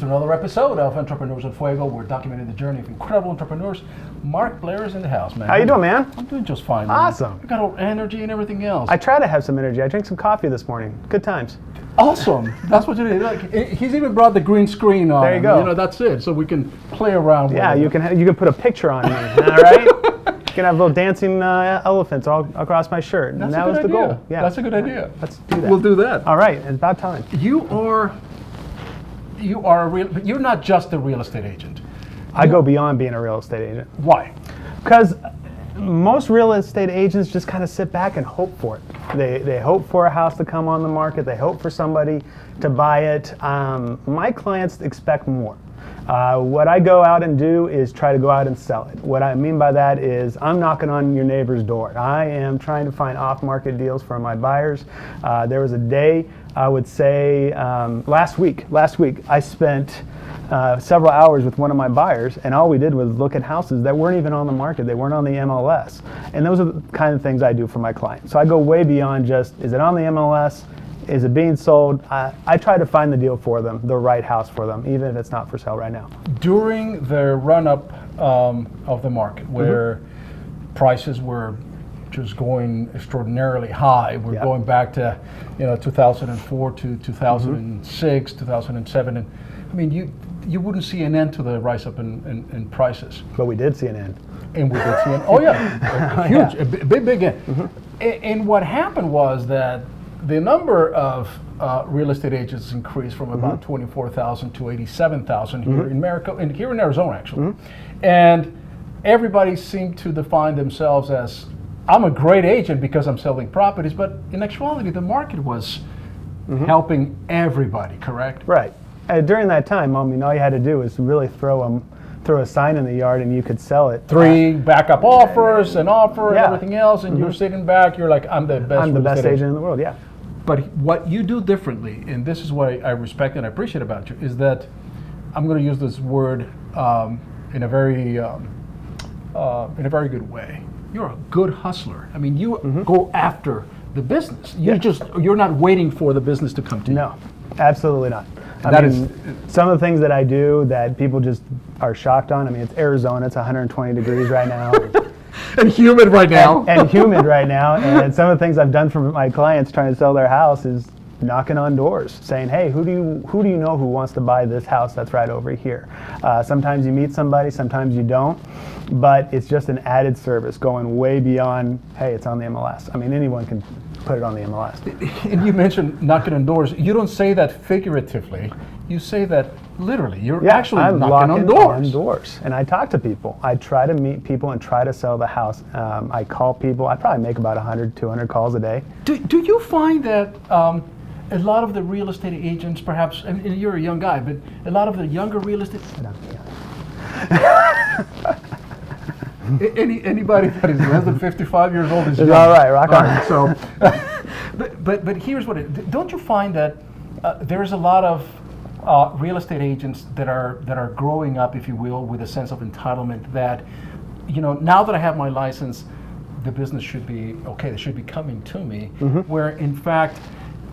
to another episode of Entrepreneurs of Fuego. We're documenting the journey of incredible entrepreneurs. Marc, Blair is in the house, man. How you doing, man? I'm doing just fine, man. Awesome. I got all energy and everything else. I try to have some energy. I drank some coffee this morning. Good times. Awesome. That's what you did. Like, he's even brought the green screen on. There you go. That's it. So we can play around with it. Yeah, you can put a picture on me, all right? You can have little dancing elephants all across my shirt. That's and that a was good the idea. goal. Yeah. That's a good idea. Let's do that. We'll do that. All right, it's about time. You're not just a real estate agent. I go beyond being a real estate agent. Why? Because most real estate agents just kind of sit back and hope for it. They hope for a house to come on the market. They hope for somebody to buy it. My clients expect more. What I go out and do is try to go out and sell it. What I mean by that is I'm knocking on your neighbor's door. I am trying to find off-market deals for my buyers. There was a day, I would say, last week, I spent several hours with one of my buyers, and all we did was look at houses that weren't even on the market. They weren't on the MLS. And those are the kind of things I do for my clients. So I go way beyond just, is it on the MLS? Is it being sold? I try to find the deal for them, the right house for them, even if it's not for sale right now. During the run-up of the market, where prices were just going extraordinarily high, we're going back to 2004 to 2006, 2007, and I mean you wouldn't see an end to the rise up in prices. But we did see an end. And we did see an huge, a big end. And what happened was that the number of real estate agents increased from about 24,000 to 87,000 here in America, and here in Arizona actually. And everybody seemed to define themselves as, I'm a great agent because I'm selling properties, but in actuality the market was helping everybody, correct? Right. During that time, all you had to do was really throw a sign in the yard and you could sell it. 3 backup offers and everything else, and you're sitting back, you're like, I'm the best agent in the world, yeah. But what you do differently, and this is what I respect and I appreciate about you, is that I'm going to use this word in a very good way. You're a good hustler. I mean, you go after the business. You're not waiting for the business to come to you. No, absolutely not. Some of the things that I do that people just are shocked on. I mean, it's Arizona. It's 120 degrees right now. And humid right now. And humid right now. And some of the things I've done for my clients trying to sell their house is knocking on doors, saying, hey, who do you know who wants to buy this house that's right over here? Sometimes you meet somebody, sometimes you don't. But it's just an added service going way beyond, hey, it's on the MLS. I mean, anyone can put it on the MLS. And you mentioned knocking on doors. You don't say that figuratively. You say that literally. You're actually knocking on doors. And I talk to people. I try to meet people and try to sell the house. I call people. I probably make about 100, 200 calls a day. Do you find that a lot of the real estate agents, perhaps, and you're a young guy, but a lot of the younger real estate... Anybody that is less than 55 years old is young. All right, rock on. Right, so, but here's what don't you find that there's a lot of real estate agents that are growing up, if you will, with a sense of entitlement that, now that I have my license, the business should be okay. They should be coming to me. Where in fact,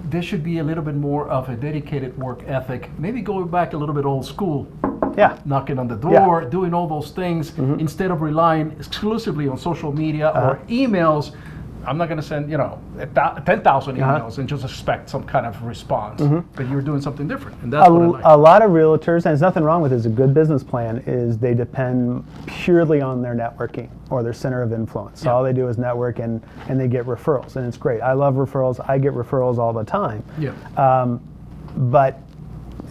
there should be a little bit more of a dedicated work ethic. Maybe going back a little bit old school. Yeah. Knocking on the door, doing all those things instead of relying exclusively on social media or emails. I'm not going to send 10,000 emails and just expect some kind of response. But you're doing something different, and that's what I like. A lot of realtors, and there's nothing wrong with it, is a good business plan is they depend purely on their networking or their center of influence. So all they do is network and they get referrals, and it's great. I love referrals. I get referrals all the time. Yeah. But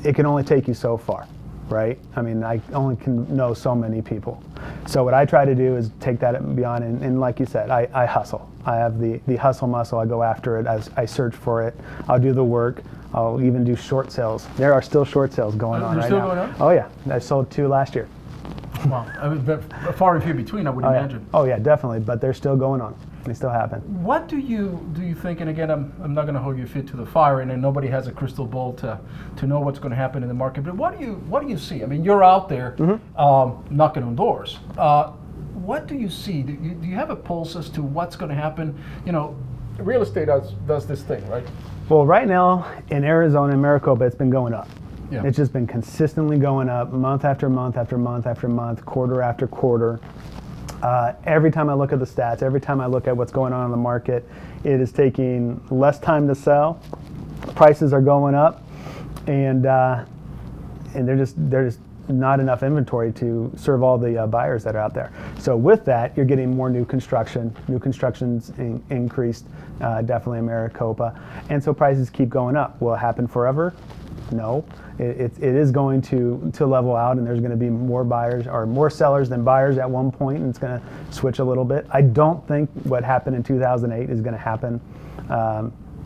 it can only take you so far. Right? I mean, I only can know so many people. So what I try to do is take that beyond, and like you said, I hustle. I have the hustle muscle. I go after it. I search for it. I'll do the work. I'll even do short sales. There are still short sales going on right now. Going on? Oh yeah, I sold 2 last year. Wow, I mean, far and few between, I would imagine. Oh yeah, definitely. But they're still going on. They still happen. What do you think? And again, I'm not going to hold your feet to the fire, and nobody has a crystal ball to know what's going to happen in the market. But what do you see? I mean, you're out there knocking on doors. What do you see? Do you have a pulse as to what's going to happen? Real estate does this thing, right? Well, right now in Arizona and Maricopa, it's been going up. Yeah. It's just been consistently going up month after month after month after month, quarter after quarter. Every time I look at the stats, every time I look at what's going on in the market, it is taking less time to sell. Prices are going up, and there's just not enough inventory to serve all the buyers that are out there. So with that, you're getting more new construction. New construction's increased, definitely in Maricopa, and so prices keep going up. Will it happen forever? No. It is going to level out, and there's going to be more buyers or more sellers than buyers at one point, and it's going to switch a little bit. I don't think what happened in 2008 is going to happen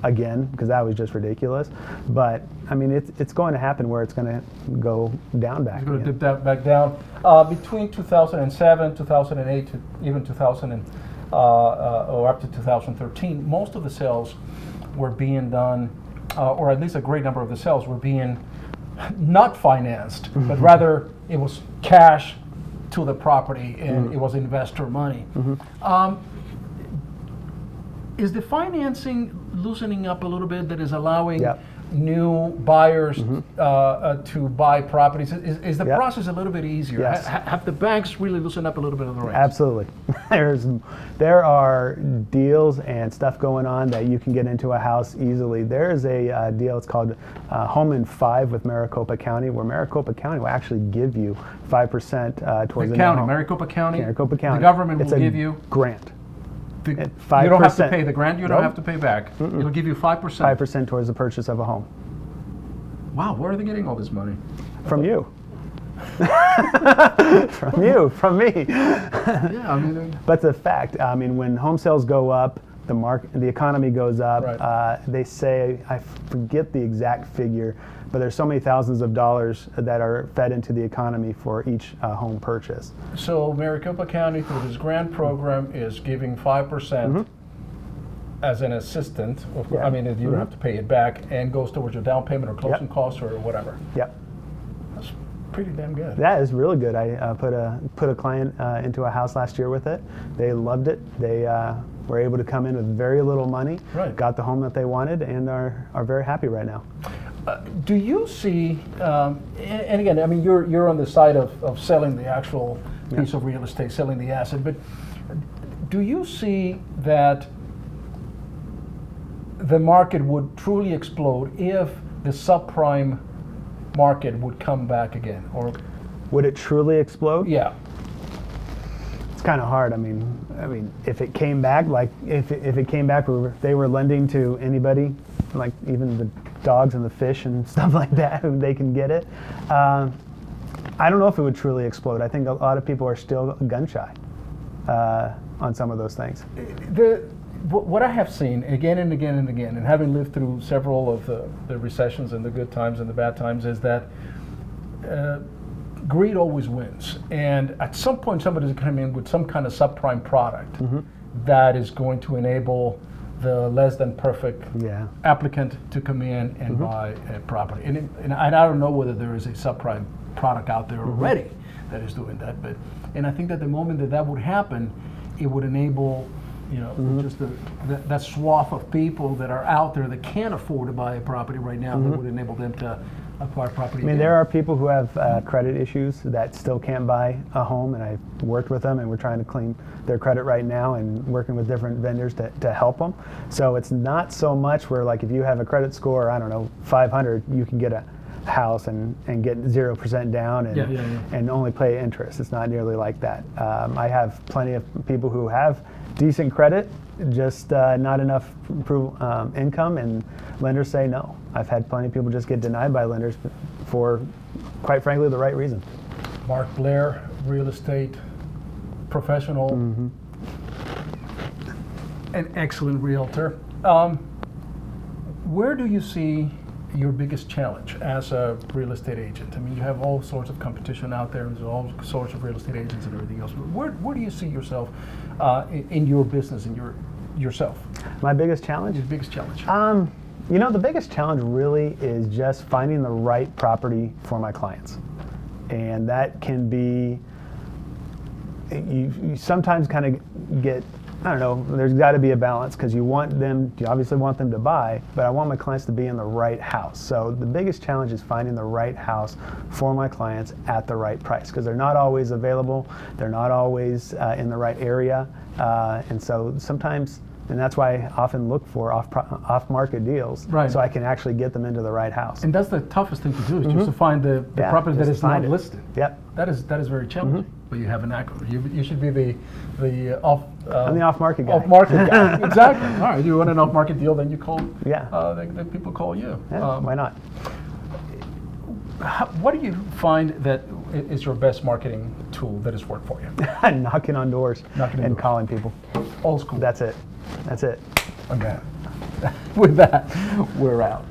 again, because that was just ridiculous. But I mean, it's going to happen where it's going to go down back. It's going to dip that back down. Between 2007, 2008, to even 2000 or up to 2013, most of the sales were being done, or at least a great number of the sales were being not financed, but rather it was cash to the property, and it was investor money. Is the financing loosening up a little bit that is allowing new buyers to buy properties? Is the process a little bit easier? Yes. Have the banks really loosened up a little bit of the rates? Absolutely. There are deals and stuff going on that you can get into a house easily. There is a deal, it's called Home in 5 with Maricopa County, where Maricopa County will actually give you 5% towards The the county, home. Maricopa County, Maricopa County. The government It's will a give you grant. You 5%. don't have to pay the grant. You don't Nope. have to pay back. It'll give you 5%. 5% towards the purchase of a home. Wow, where are they getting all this money? From you. From you, from me. Yeah, I mean, But the fact, I mean, when home sales go up, the economy goes up. Right. They say, I forget the exact figure, but there's so many thousands of dollars that are fed into the economy for each home purchase. so Maricopa County, through this grant program, is giving 5% as an assistant. Of course, Yeah. I mean, you don't have to pay it back, and goes towards your down payment or closing Yep. costs or whatever. Yep. That's pretty damn good. That is really good. I put a client into a house last year with it. They loved it. They were able to come in with very little money, Right. got the home that they wanted, and are very happy right now. Do you see, and again, I mean, you're on the side of selling the actual piece of real estate, selling the asset, but do you see that the market would truly explode if the subprime market would come back again? Or Would it truly explode? yeah, It's kind of hard. I mean, if it came back, like if it came back where they were lending to anybody, like even the dogs and the fish and stuff like that, they can get it. I don't know if it would truly explode. I think a lot of people are still gun shy on some of those things. what I have seen again and again and again, and having lived through several of the recessions and the good times and the bad times, is that greed always wins. And at some point, somebody's going to come in with some kind of subprime product that is going to enable the less than perfect applicant to come in and buy a property. And I don't know whether there is a subprime product out there already that is doing that, and I think that the moment that would happen, it would enable just that swath of people that are out there that can't afford to buy a property right now, that would enable them to acquire property. I mean, there are people who have credit issues that still can't buy a home, and I've worked with them, and we're trying to clean their credit right now and working with different vendors to help them. So it's not so much where, like, if you have a credit score, I don't know, 500, you can get a house and get 0% down and only pay interest. It's not nearly like that. I have plenty of people who have decent credit, just not enough income, and lenders say no. I've had plenty of people just get denied by lenders for, quite frankly, the right reason. Marc, Blair, real estate professional, an excellent realtor. Where do you see your biggest challenge as a real estate agent? I mean, you have all sorts of competition out there. There's all sorts of real estate agents and everything else. Where do you see yourself in your business and yourself? My biggest challenge? Your biggest challenge? The biggest challenge really is just finding the right property for my clients. And that can be, you sometimes kind of get I don't know, there's got to be a balance because you obviously want them to buy, but I want my clients to be in the right house. So the biggest challenge is finding the right house for my clients at the right price because they're not always available, they're not always in the right area, and so sometimes, and that's why I often look for off-market deals, Right. so I can actually get them into the right house. And that's the toughest thing to do is just to find the property that just is not find it. listed. Yep. That is very challenging. But you have an knack. You should be the off. I'm the off-market guy. Off-market guy. Exactly. All right. You want an off-market deal, then you call. Yeah. The people call you. Yeah, why not? What do you find that is your best marketing tool that has worked for you? Knocking on doors Knocking on and doors. calling people. Old school. That's it. That's it. Okay. With that, we're out.